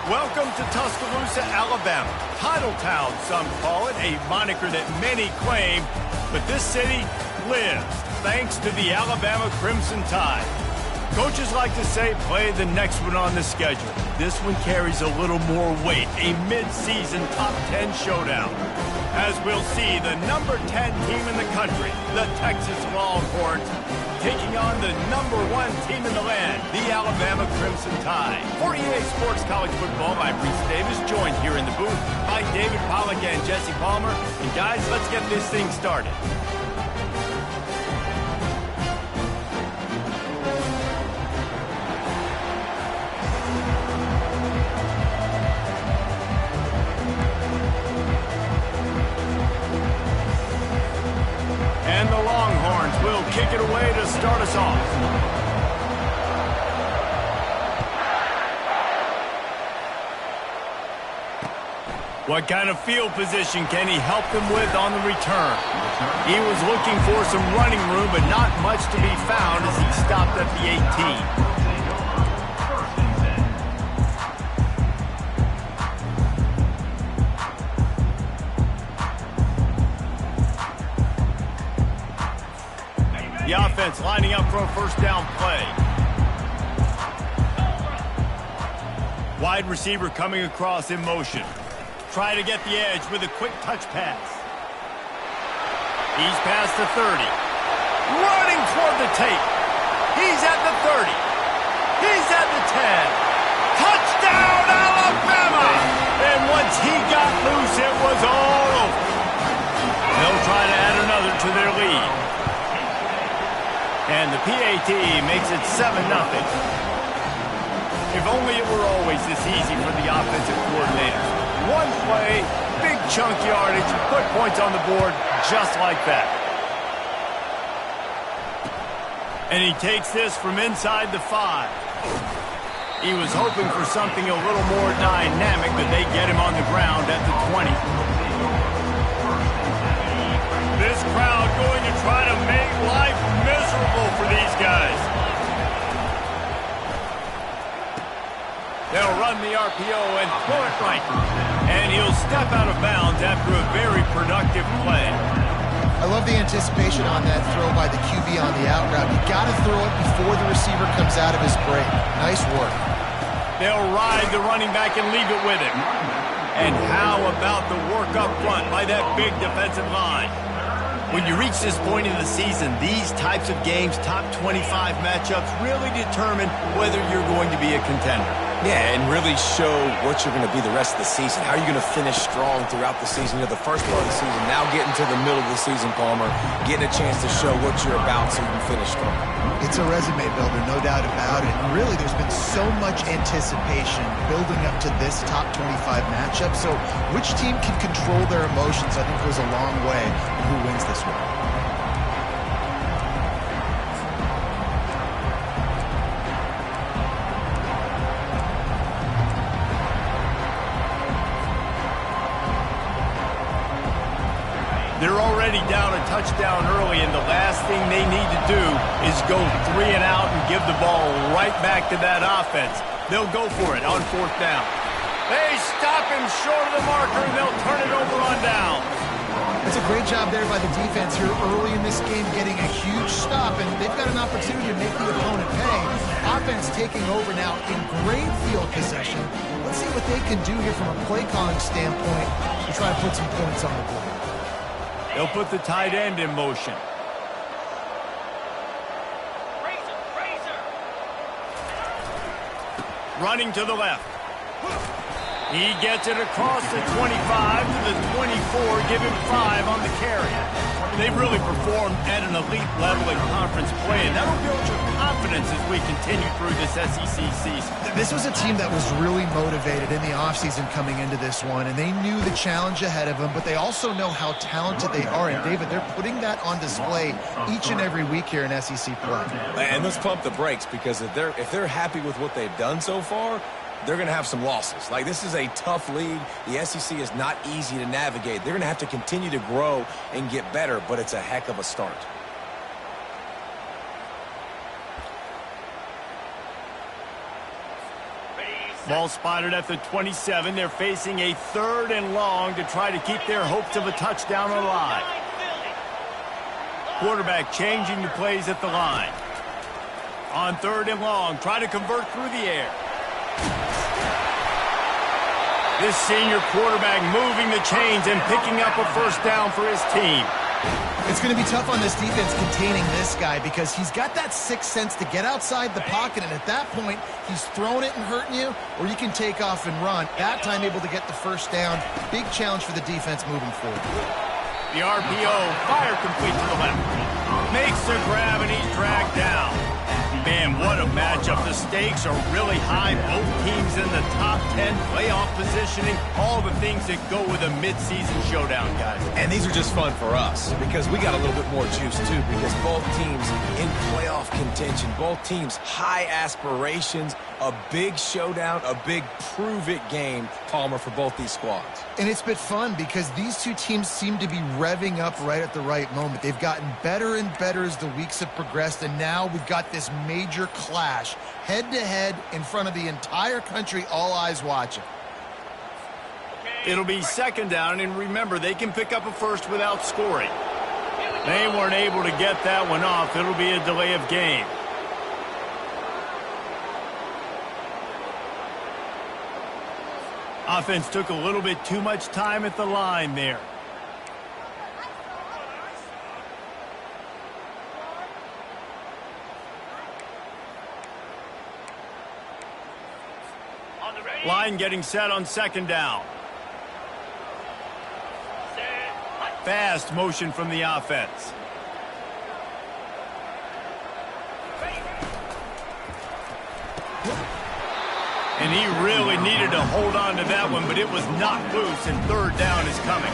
Welcome to Tuscaloosa, Alabama. Title Town, some call it, a moniker that many claim, but this city lives thanks to the Alabama Crimson Tide. Coaches like to say, play the next one on the schedule. This one carries a little more weight, a mid-season top 10 showdown. As we'll see, the number 10 team in the country, the Texas Longhorns, taking on the number 1 team in the land, the Alabama Crimson Tide. For EA Sports College Football, I'm Reese Davis, joined here in the booth by David Pollack and Jesse Palmer. And guys, let's get this thing started. And the Longhorns will kick it away to start us off. What kind of field position can he help them with on the return? He was looking for some running room, but not much to be found as he stopped at the 18. The offense lining up for a first down play. Wide receiver coming across in motion. Try to get the edge with a quick touch pass. He's past the 30. Running toward the tape. He's at the 30. He's at the 10. Touchdown, Alabama! And once he got loose, it was all over. They'll try to add another to their lead. And the PAT makes it 7-0. If only it were always this easy for the offensive coordinators. One play, big chunk yardage, put points on the board just like that. And he takes this from inside the 5. He was hoping for something a little more dynamic, but they get him on the ground at the 20. This crowd going to try to make life miserable for these guys. They'll run the RPO and throw it right. And he'll step out of bounds after a very productive play. I love the anticipation on that throw by the QB on the out route. You got to throw it before the receiver comes out of his break. Nice work. They'll ride the running back and leave it with him. And how about the work up front by that big defensive line? When you reach this point in the season, these types of games, top 25 matchups, really determine whether you're going to be a contender. Yeah, and really show what you're going to be the rest of the season. How are you going to finish strong throughout the season? You're the first part of the season, now getting to the middle of the season, Palmer, getting a chance to show what you're about so you can finish strong. It's a resume builder, no doubt about it. And really, there's been so much anticipation building up to this top 25 matchup. So which team can control their emotions, I think, goes a long way in who wins this one. They're already down a touchdown early, and the last thing they need to do is go 3 and out and give the ball right back to that offense. They'll go for it on 4th down. They stop him short of the marker, and they'll turn it over on down. That's a great job there by the defense here early in this game, getting a huge stop, and they've got an opportunity to make the opponent pay. Offense taking over now in great field possession. Let's see what they can do here from a play calling standpoint to try to put some points on the board. They'll put the tight end in motion. Running to the left. He gets it across the 25 to the 24, give him 5 on the carry. They've really performed at an elite level in conference play, and that'll build your confidence as we continue through this SEC season. This was a team that was really motivated in the offseason coming into this one, and they knew the challenge ahead of them, but they also know how talented they are. And, David, they're putting that on display each and every week here in SEC play. And let's pump the brakes, because if they're happy with what they've done so far, they're going to have some losses. Like, this is a tough league. The SEC is not easy to navigate. They're going to have to continue to grow and get better, but it's a heck of a start. Ball spotted at the 27. They're facing a 3rd and long to try to keep their hopes of a touchdown alive. Quarterback changing the plays at the line. On 3rd and long, try to convert through the air. This senior quarterback moving the chains and picking up a 1st down for his team. It's going to be tough on this defense containing this guy because he's got that sixth sense to get outside the pocket, and at that point, he's throwing it and hurting you, or you can take off and run. That time able to get the 1st down. Big challenge for the defense moving forward. The RPO, fire complete to the left. Makes the grab, and he's dragged down. Man, what a matchup. The stakes are really high. Both teams in the top 10, playoff positioning, all the things that go with a midseason showdown, guys. And these are just fun for us because we got a little bit more juice, too, because both teams in playoff contention, both teams high aspirations, a big showdown, a big prove-it game, Palmer, for both these squads. And it's been fun because these two teams seem to be revving up right at the right moment. They've gotten better and better as the weeks have progressed, and now we've got this major clash, head-to-head in front of the entire country, all eyes watching. It'll be 2nd down, and remember, they can pick up a 1st without scoring. They weren't able to get that one off. It'll be a delay of game. Offense took a little bit too much time at the line there. Line getting set on 2nd down. Fast motion from the offense. And he really needed to hold on to that one, but it was knocked loose, and 3rd down is coming.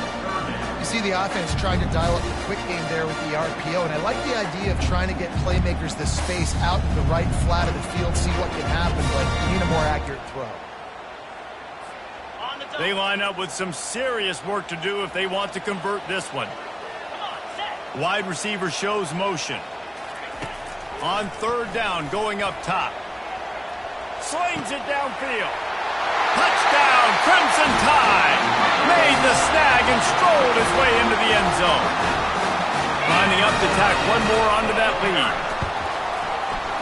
You see the offense trying to dial up the quick game there with the RPO, and I like the idea of trying to get playmakers this space out in the right flat of the field, see what can happen, but you need a more accurate throw. They line up with some serious work to do if they want to convert this one. Wide receiver shows motion. On 3rd down, going up top. Slings it downfield. Touchdown, Crimson Tide. Made the snag and strolled his way into the end zone. Lining up to tack one more onto that lead.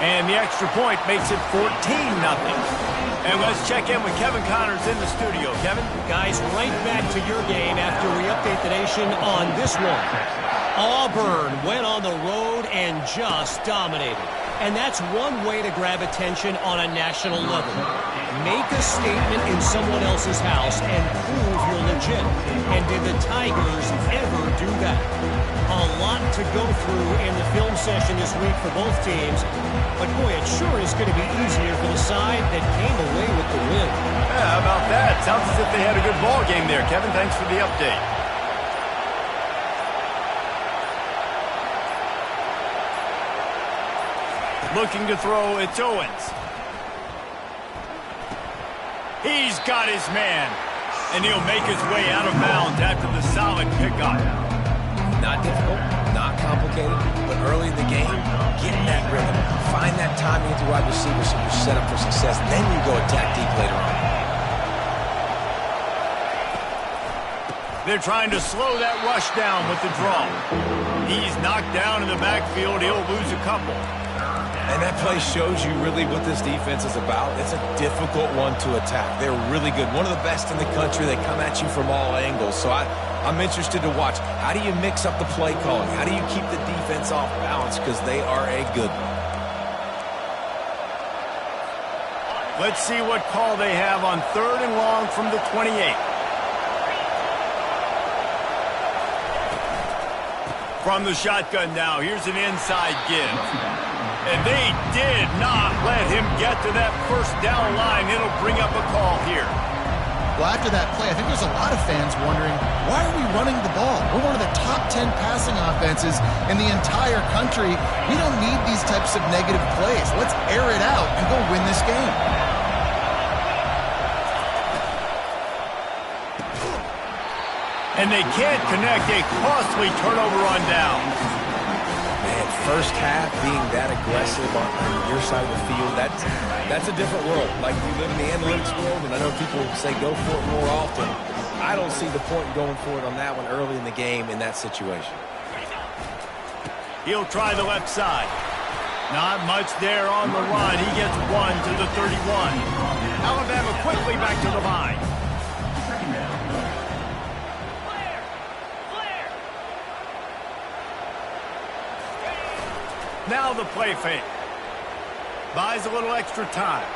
And the extra point makes it 14-0. And let's check in with Kevin Connors in the studio. Kevin? Guys, right back to your game after we update the nation on this one. Auburn went on the road and just dominated. And that's one way to grab attention on a national level. Make a statement in someone else's house and prove you're legit. And did the Tigers ever do that? A lot to go through in the film session this week for both teams. But boy, it sure is going to be easier for the side that came away with the win. Yeah, how about that? Sounds as if they had a good ball game there. Kevin, thanks for the update. Looking to throw, it's Owens. He's got his man, and he'll make his way out of bounds after the solid pickup. Not difficult, not complicated, but early in the game, getting that rhythm. Find that timing with the wide receiver so you're set up for success. Then you go attack deep later on. They're trying to slow that rush down with the draw. He's knocked down in the backfield. He'll lose a couple. And that play shows you really what this defense is about. It's a difficult one to attack. They're really good. One of the best in the country. They come at you from all angles. So I'm interested to watch. How do you mix up the play calling? How do you keep the defense off balance? Because they are a good one. Let's see what call they have on 3rd and long from the 28. From the shotgun now, here's an inside give. And they did not let him get to that 1st down line. It'll bring up a call here. Well, after that play, I think there's a lot of fans wondering, why are we running the ball? We're one of the top 10 passing offenses in the entire country. We don't need these types of negative plays. Let's air it out and go win this game. And they can't connect. A costly turnover on down. Man, first half being that aggressive on your side of the field, that's a different world. Like, you live in the analytics world, and I know people say go for it more often. I don't see the point in going for it on that one early in the game in that situation. He'll try the left side. Not much there on the run. He gets 1 to the 31. Alabama quickly back to the line. Now the play fake. Buys a little extra time.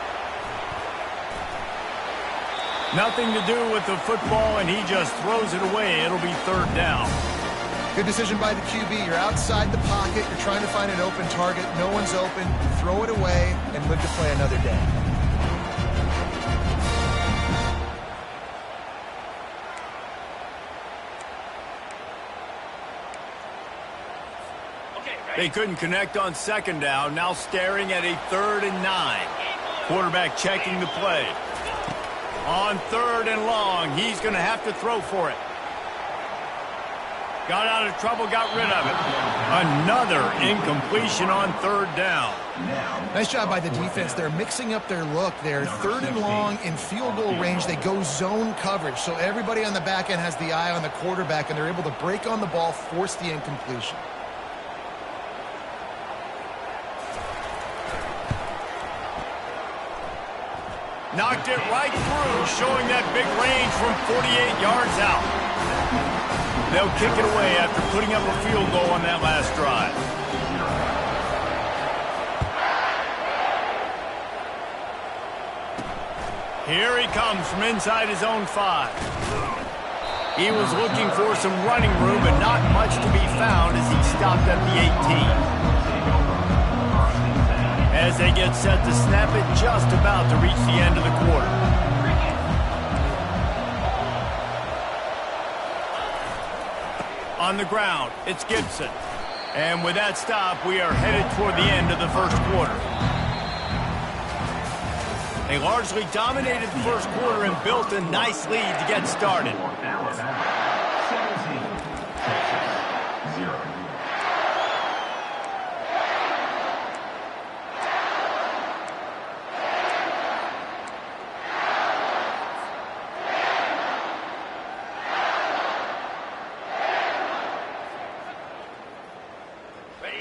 Nothing to do with the football, and he just throws it away. It'll be 3rd down. Good decision by the QB. You're outside the pocket. You're trying to find an open target. No one's open. Throw it away and live to play another day. They couldn't connect on 2nd down. Now staring at a 3rd and 9. Quarterback checking the play. On 3rd and long, he's going to have to throw for it. Got out of trouble, got rid of it. Another incompletion on 3rd down. Nice job by the defense. They're mixing up their look there. 3rd and long in field goal range. They go zone coverage. So everybody on the back end has the eye on the quarterback, and they're able to break on the ball, force the incompletion. Knocked it right through, showing that big range from 48 yards out. They'll kick it away after putting up a field goal on that last drive. Here he comes from inside his own 5. He was looking for some running room, but not much to be found as he stopped at the 18. As they get set to snap it, just about to reach the end of the quarter. On the ground, it's Gibson. And with that stop, we are headed toward the end of the 1st quarter. They largely dominated the 1st quarter and built a nice lead to get started.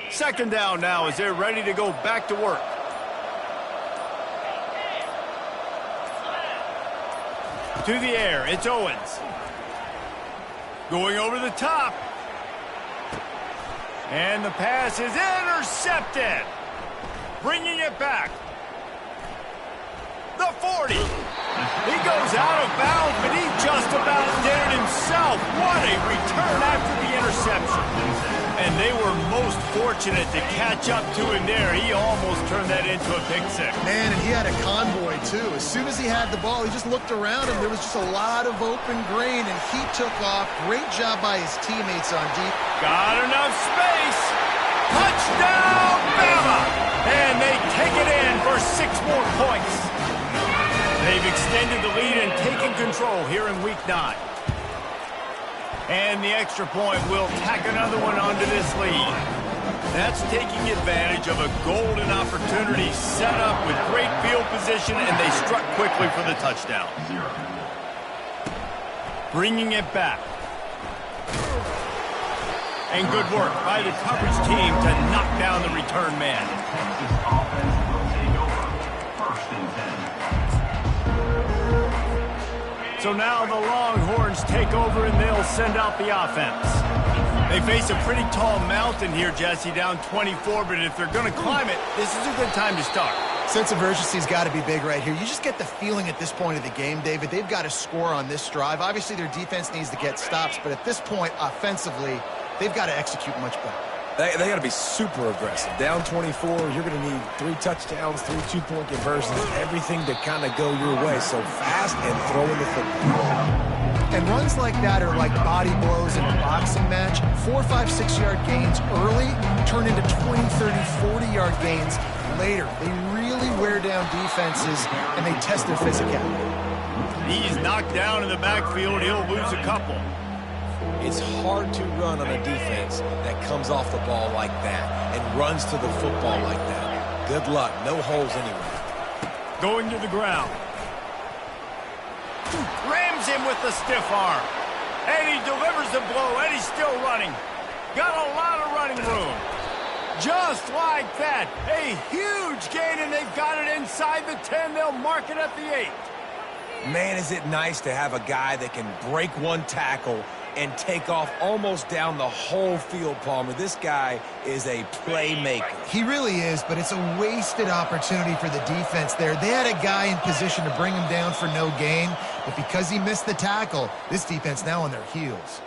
Second down now as they're ready to go back to work. To the air, it's Owens. Going over the top. And the pass is intercepted. Bringing it back. The 40. He goes out of bounds, but he just about did it himself. What a return after the interception. And they were most fortunate to catch up to him there. He almost turned that into a pick six. Man, and he had a convoy, too. As soon as he had the ball, he just looked around him. There was just a lot of open grain, and he took off. Great job by his teammates on deep. Got enough space. Touchdown, Bama! And they take it in for 6 more points. They've extended the lead and taken control here in Week 9. And the extra point will tack another one onto this lead. That's taking advantage of a golden opportunity set up with great field position, and they struck quickly for the touchdown. Bringing it back. And good work by the coverage team to knock down the return man. So now the Longhorns take over and they'll send out the offense. They face a pretty tall mountain here, Jesse, down 24, but if they're going to climb it, this is a good time to start. Sense of urgency's got to be big right here. You just get the feeling at this point of the game, David, they've got to score on this drive. Obviously, their defense needs to get stops, but at this point, offensively, they've got to execute much better. They got to be super aggressive. Down 24, you're going to need 3 touchdowns, 3 2-point conversions, everything to kind of go your way. So fast and throwing the football. And runs like that are like body blows in a boxing match. 4, 5, 6-yard gains early turn into 20, 30, 40-yard gains later. They really wear down defenses, and they test their physicality. He's knocked down in the backfield. He'll lose a couple. It's hard to run on a defense that comes off the ball like that and runs to the football like that. Good luck. No holes anywhere. Going to the ground. Rams him with the stiff arm. And he delivers the blow, and he's still running. Got a lot of running room. Just like that. A huge gain, and they've got it inside the 10. They'll mark it at the 8. Man, is it nice to have a guy that can break one tackle and take off almost down the whole field, Palmer. This guy is a playmaker. He really is, but it's a wasted opportunity for the defense there. They had a guy in position to bring him down for no gain, but because he missed the tackle, this defense now on their heels.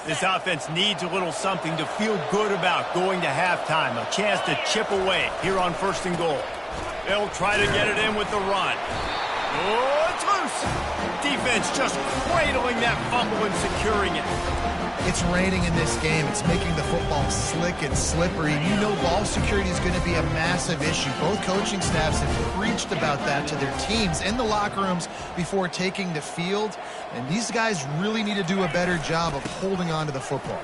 This offense needs a little something to feel good about going to halftime. A chance to chip away here on 1st and goal. They'll try to get it in with the run. Oh, it's loose. Defense just cradling that fumble and securing it. It's raining in this game. It's making the football slick and slippery. You know ball security is going to be a massive issue. Both coaching staffs have preached about that to their teams in the locker rooms before taking the field. And these guys really need to do a better job of holding on to the football.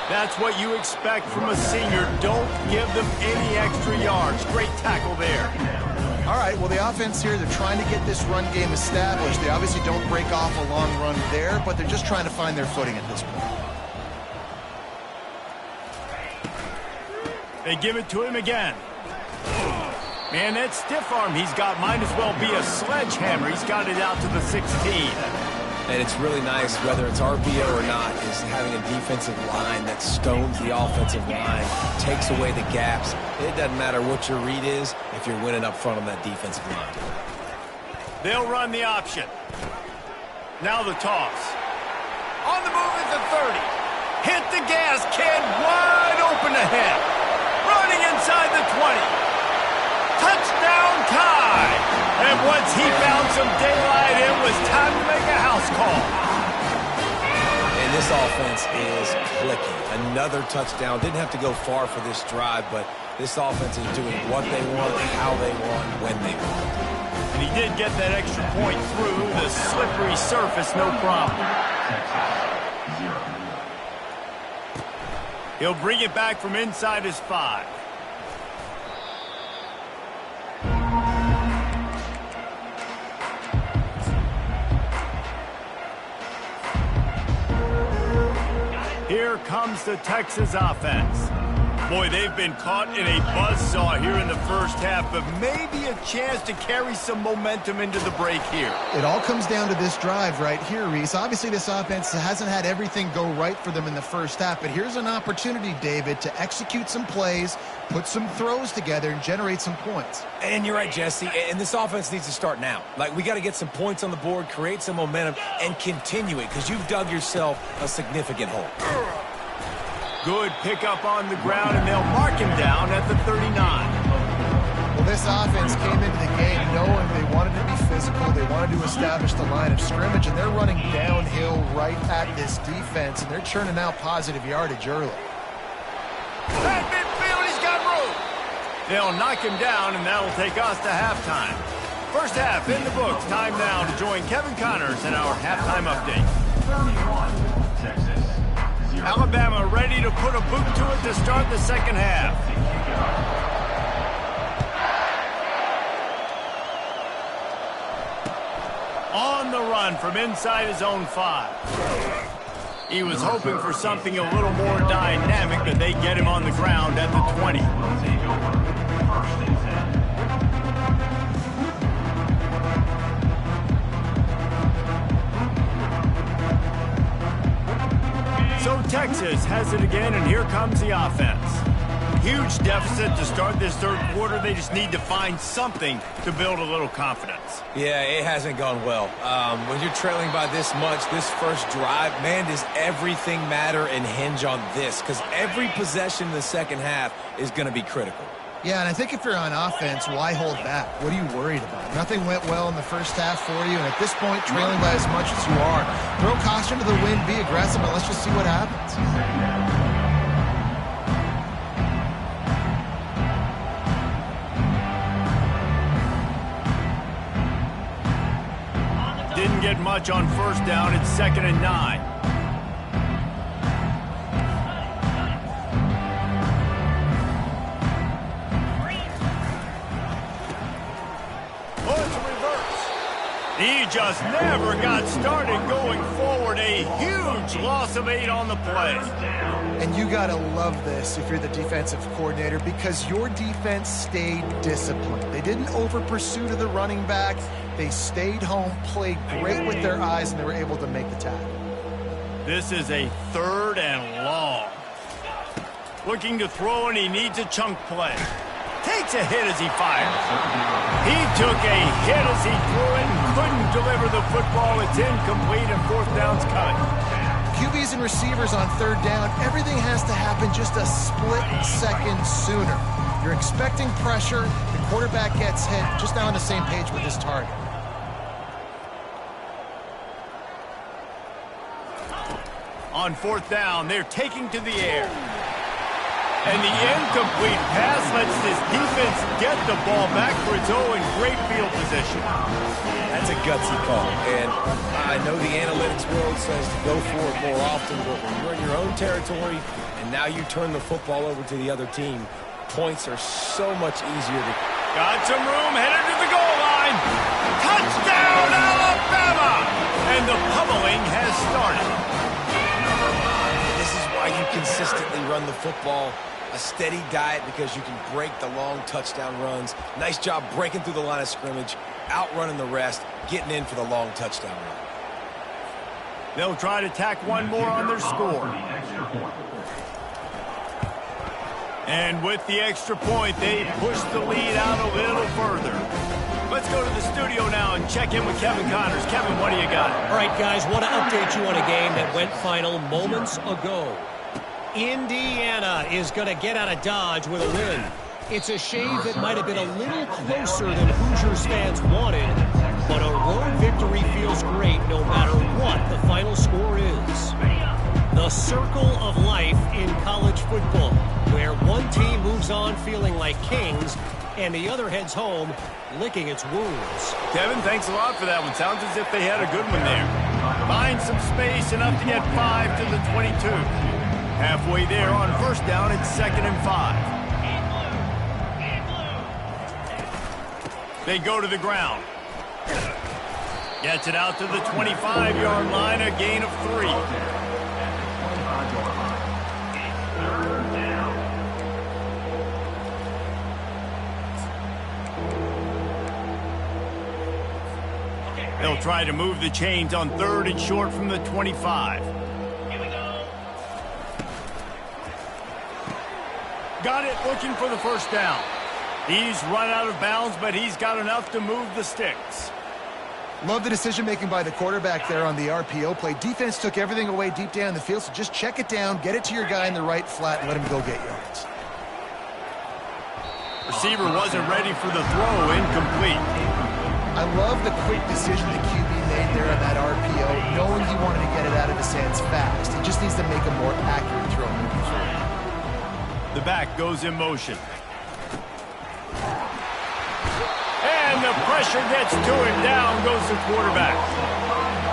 That's what you expect from a senior. Don't give them any extra yards. Great tackle there. All right, well, the offense here, they're trying to get this run game established. They obviously don't break off a long run there, but they're just trying to find their footing at this point. They give it to him again. Man, that stiff arm he's got might as well be a sledgehammer. He's got it out to the 16. And it's really nice, whether it's RPO or not, is having a defensive line that stones the offensive line, takes away the gaps. It doesn't matter what your read is if you're winning up front on that defensive line. They'll run the option. Now the toss. On the move at the 30. Hit the gas, kid. Wide open ahead. Running inside the 20. Touchdown tie. And once he found some daylight, it was time to make a house call. And this offense is clicking. Another touchdown. Didn't have to go far for this drive, but this offense is doing what they want, how they want, when they want. And he did get that extra point through the slippery surface, no problem. He'll bring it back from inside his 5. Here comes the Texas offense. Boy, they've been caught in a buzzsaw here in the first half, but maybe a chance to carry some momentum into the break here. It all comes down to this drive right here, Reese. Obviously, this offense hasn't had everything go right for them in the first half, but here's an opportunity, David, to execute some plays, put some throws together, and generate some points. And you're right, Jesse, and this offense needs to start now. Like, we got to get some points on the board, create some momentum, and continue it, because you've dug yourself a significant hole. Good pickup on the ground, and they'll mark him down at the 39. Well, this offense came into the game knowing they wanted to be physical, they wanted to establish the line of scrimmage, and they're running downhill right at this defense, and they're churning out positive yardage early. That midfield, he's got room. They'll knock him down, and that'll take us to halftime. First half in the books. Time now to join Kevin Connors in our halftime update. 31, Texas. Alabama ready to put a boot to it to start the second half. On the run from inside his own 5. He was hoping for something a little more dynamic, but they get him on the ground at the 20. So Texas has it again, and here comes the offense. Huge deficit to start this third quarter. They just need to find something to build a little confidence. Yeah, it hasn't gone well. When you're trailing by this much, this first drive, man, does everything matter and hinge on this? Because every possession in the second half is going to be critical. Yeah, and I think if you're on offense, why hold back? What are you worried about? Nothing went well in the first half for you, and at this point, trailing by as much as you are, throw caution to the wind, be aggressive, and let's just see what happens. Didn't get much on first down. It's 2nd and 9. He just never got started going forward. A huge loss of 8 on the play. And you got to love this if you're the defensive coordinator, because your defense stayed disciplined. They didn't over-pursue to the running back. They stayed home, played great with their eyes, and they were able to make the tackle. This is a 3rd and long. Looking to throw, and he needs a chunk play. Takes a hit as he fires. He took a hit as he threw it and couldn't deliver the football. It's incomplete, and 4th down's coming. QBs and receivers on 3rd down, everything has to happen just a split second sooner. You're expecting pressure, the quarterback gets hit, just now on the same page with his target. On 4th down, they're taking to the air. And the incomplete pass lets this defense get the ball back for its own in great field position. That's a gutsy call. And I know the analytics world says to go for it more often, but when you're in your own territory and now you turn the football over to the other team, points are so much easier to... Got some room, headed to the goal line. Touchdown, Alabama! And the pummeling has started. This is why you consistently run the football. A steady diet, because you can break the long touchdown runs. Nice job breaking through the line of scrimmage, outrunning the rest, getting in for the long touchdown run. They'll try to tack one more on their score. And with the extra point, they push the lead out a little further. Let's go to the studio now and check in with Kevin Connors. Kevin, what do you got? All right, guys, want to update you on a game that went final moments ago. Indiana is going to get out of Dodge with a win. It's a shave that might have been a little closer than Hoosiers fans wanted, but a road victory feels great no matter what the final score is. The circle of life in college football, where one team moves on feeling like kings and the other heads home licking its wounds. Kevin, thanks a lot for that one. Sounds as if they had a good one there. Find some space, enough to get 5 to the 22. Halfway there on first down, it's 2nd and 5. They go to the ground. Gets it out to the 25-yard line, a gain of 3. They'll try to move the chains on 3rd and short from the 25. Got it, looking for the first down. He's run out of bounds, but he's got enough to move the sticks. Love the decision-making by the quarterback there on the RPO play. Defense took everything away deep down the field, so just check it down, get it to your guy in the right flat, and let him go get yards. Receiver wasn't ready for the throw, incomplete. I love the quick decision the QB made there on that RPO, knowing he wanted to get it out of his hands fast. He just needs to make a more accurate throw moving forward. The back goes in motion. And the pressure gets to him. Down goes the quarterback.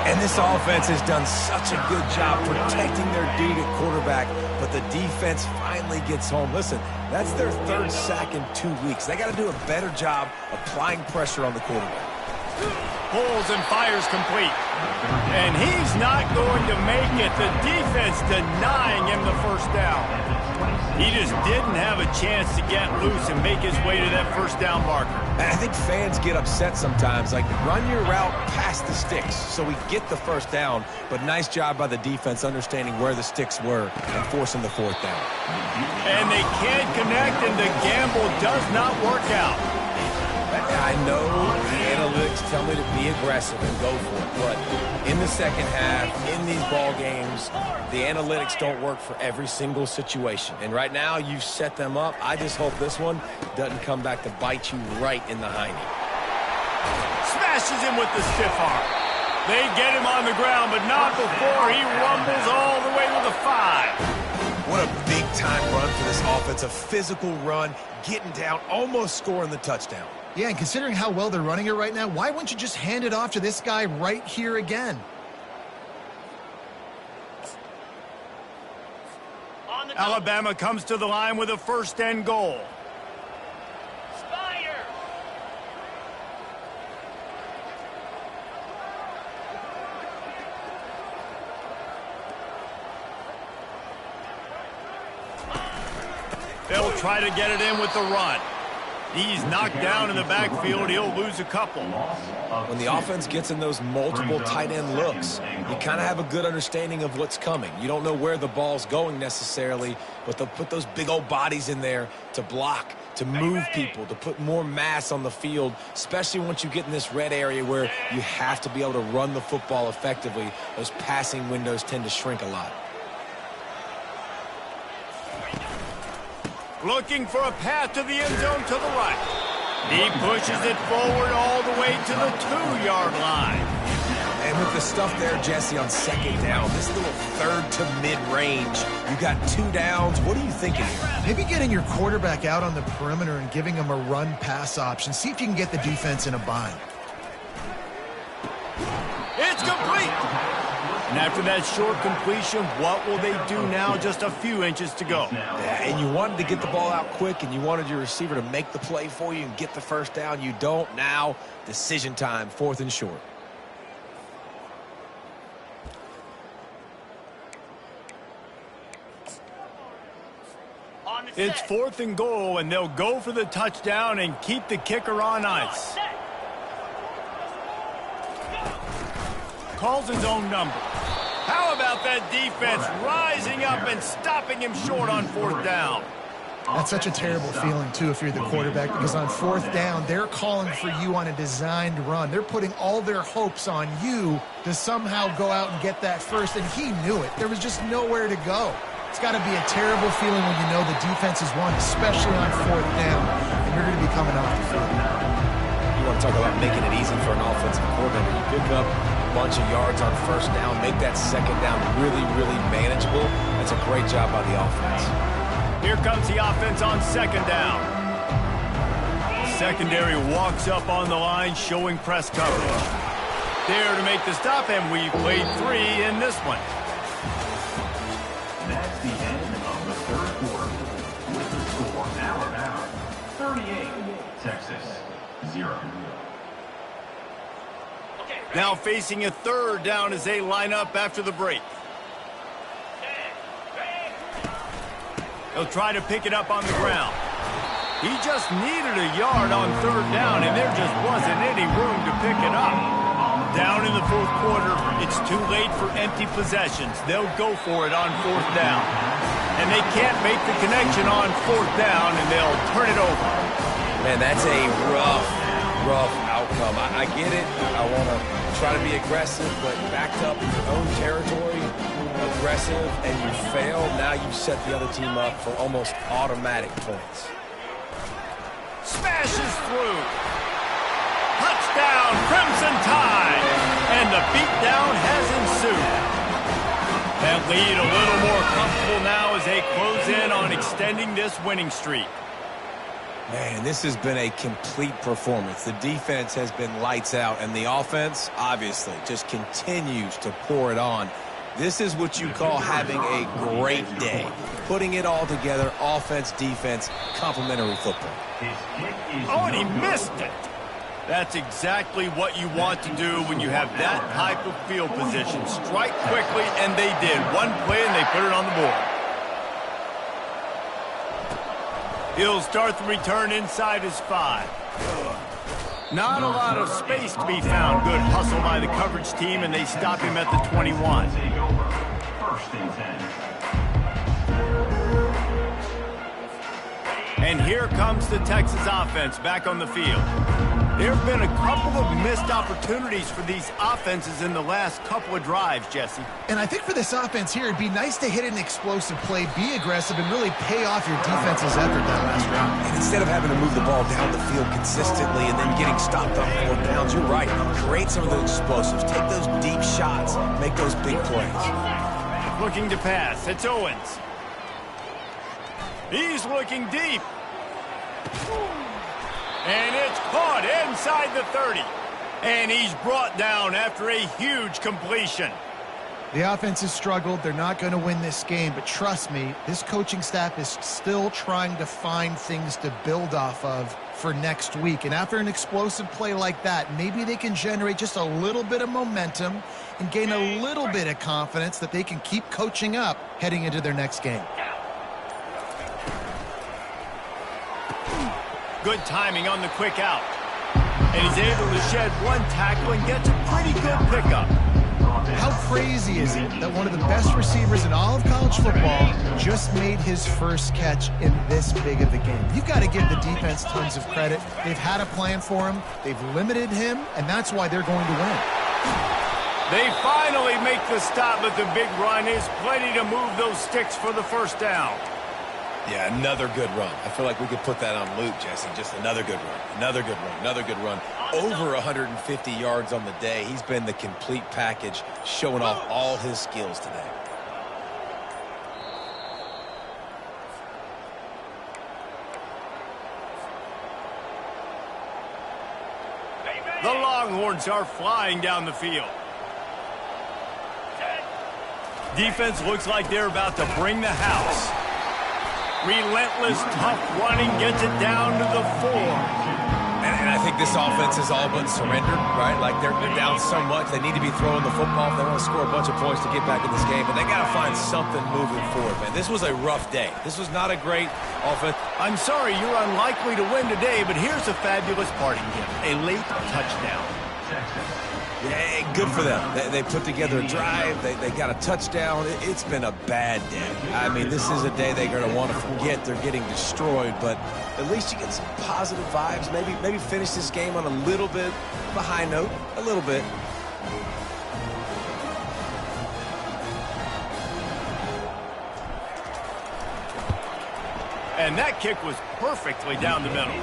And this offense has done such a good job protecting their dude at quarterback, but the defense finally gets home. Listen, that's their 3rd sack in 2 weeks. They got to do a better job applying pressure on the quarterback. Pulls and fires complete. And he's not going to make it. The defense denying him the first down. He just didn't have a chance to get loose and make his way to that first down marker. And I think fans get upset sometimes. Like, run your route past the sticks so we get the first down. But nice job by the defense understanding where the sticks were and forcing the 4th down. And they can't connect, and the gamble does not work out. I know the analytics tell me to be aggressive and go for it, but in the second half, in these ball games, the analytics don't work for every single situation. And right now, you've set them up. I just hope this one doesn't come back to bite you right in the hiney. Smashes him with the stiff arm. They get him on the ground, but not before he rumbles all the way to the 5. What a big-time run for this offense. A physical run, getting down, almost scoring the touchdown. Yeah, and considering how well they're running it right now, why wouldn't you just hand it off to this guy right here again? Alabama comes to the line with a first and goal. They'll try to get it in with the run. He's knocked down in the backfield. He'll lose a couple. When the offense gets in those multiple tight end looks, you kind of have a good understanding of what's coming. You don't know where the ball's going necessarily, but they'll put those big old bodies in there to block, to move people, to put more mass on the field, especially once you get in this red area where you have to be able to run the football effectively. Those passing windows tend to shrink a lot. Looking for a path to the end zone to the right. He pushes it forward all the way to the 2-yard line. And with the stuff there, Jesse, on second down, this little third to mid-range, you got 2 downs. What are you thinking here? Maybe getting your quarterback out on the perimeter and giving him a run-pass option. See if you can get the defense in a bind. It's complete. And after that short completion, what will they do now? Just a few inches to go. Yeah, and you wanted to get the ball out quick, and you wanted your receiver to make the play for you and get the first down. You don't now. Decision time, 4th and short. It's 4th and goal, and they'll go for the touchdown and keep the kicker on ice. Calls his own number. How about that defense rising up and stopping him short on 4th down? That's such a terrible feeling, too, if you're the quarterback, because on 4th down, they're calling for you on a designed run. They're putting all their hopes on you to somehow go out and get that first, and he knew it. There was just nowhere to go. It's got to be a terrible feeling when you know the defense has won, especially on 4th down, and you're going to be coming off the field. You want to talk about making it easy for an offensive coordinator. You pick up a bunch of yards on first down, make that second down really, really manageable. That's a great job by the offense. Here comes the offense on second down. Secondary walks up on the line, showing press coverage. There to make the stop, and we played 3 in this one. That's the end of the third quarter. With the score, Alabama 38, Texas 0. Now facing a 3rd down as they line up after the break. He'll try to pick it up on the ground. He just needed a yard on 3rd down, and there just wasn't any room to pick it up. Down in the 4th quarter, it's too late for empty possessions. They'll go for it on 4th down. And they can't make the connection on 4th down, and they'll turn it over. Man, that's a rough outcome. I get it. I want to try to be aggressive, but backed up in your own territory, aggressive, and you fail. Now you've set the other team up for almost automatic points. Smashes through. Touchdown, Crimson Tide. And the beatdown has ensued. That lead a little more comfortable now as they close in on extending this winning streak. Man, this has been a complete performance. The defense has been lights out, and the offense, obviously, just continues to pour it on. This is what you call having a great day. Putting it all together, offense, defense, complementary football. Oh, and he missed it. That's exactly what you want to do when you have that type of field position. Strike quickly, and they did. One play, and they put it on the board. He'll start the return inside his 5. Not a lot of space to be found. Good hustle by the coverage team, and they stop him at the 21. First and 10. And here comes the Texas offense back on the field. There have been a couple of missed opportunities for these offenses in the last couple of drives, Jesse. And I think for this offense here, it'd be nice to hit an explosive play, be aggressive, and really pay off your defense's effort that last round. And instead of having to move the ball down the field consistently and then getting stopped on 4th downs, you're right. Create some of those explosives. Take those deep shots. Make those big plays. Looking to pass. It's Owens. He's looking deep. And it's caught inside the 30. And he's brought down after a huge completion. The offense has struggled. They're not going to win this game, but trust me, this coaching staff is still trying to find things to build off of for next week. And after an explosive play like that, maybe they can generate just a little bit of momentum and gain a little bit of confidence that they can keep coaching up heading into their next game. Good timing on the quick out. And he's able to shed one tackle and gets a pretty good pickup. How crazy is it that one of the best receivers in all of college football just made his first catch in this big of a game? You've got to give the defense tons of credit. They've had a plan for him. They've limited him, and that's why they're going to win. They finally make the stop, but the big run is plenty to move those sticks for the first down. Yeah, another good run. I feel like we could put that on loop, Jesse. Just another good run, another good run, another good run. Over 150 yards on the day. He's been the complete package, showing off all his skills today. The Longhorns are flying down the field. Defense looks like they're about to bring the house. Relentless, tough running gets it down to the 4. And I think this offense is all but surrendered, right? Like they're down so much. They need to be throwing the football if they want to score a bunch of points to get back in this game. But they got to find something moving forward, man. This was a rough day. This was not a great offense. I'm sorry you're unlikely to win today, but here's a fabulous parting gift. A late touchdown. Yeah, good for them. They put together a drive. They got a touchdown. It's been a bad day. I mean, this is a day they're going to want to forget. They're getting destroyed, but at least you get some positive vibes. Maybe finish this game on a little bit of a high note, a little bit. And that kick was perfectly down the middle.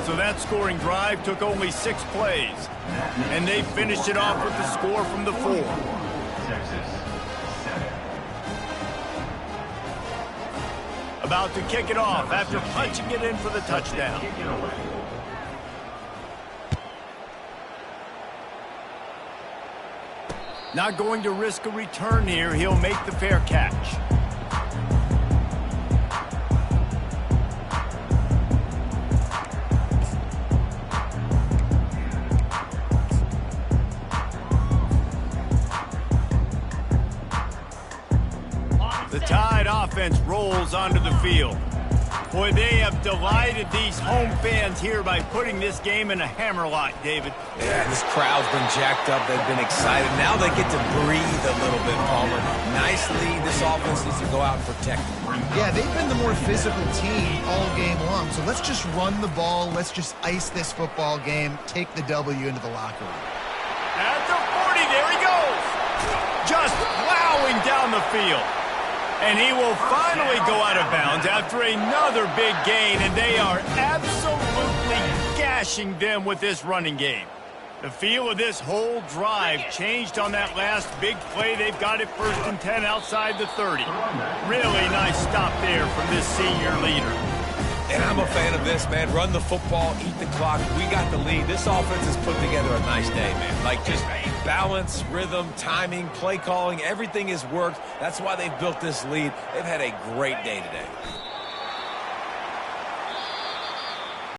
So that scoring drive took only 6 plays. And they finished it off with the score from the 4. Texas 7. About to kick it off after punching it in for the touchdown. Not going to risk a return here. He'll make the fair catch. The Tide offense rolls onto the field. Boy, they have delighted these home fans here by putting this game in a hammerlock, David. Yeah, this crowd's been jacked up. They've been excited. Now they get to breathe a little bit, Palmer. Nice lead. This offense needs to go out and protect them. Yeah, they've been the more physical team all game long. So let's just run the ball. Let's just ice this football game. Take the W into the locker room. At the 40, there he goes. Just plowing down the field. And he will finally go out of bounds after another big gain, and they are absolutely gashing them with this running game. The feel of this whole drive changed on that last big play. They've got it 1st and 10 outside the 30. Really nice stop there from this senior leader. And I'm a fan of this, man. Run the football, eat the clock. We got the lead. This offense has put together a nice day, man. Like just balance, rhythm, timing, play calling, everything has worked. That's why they've built this lead. They've had a great day today.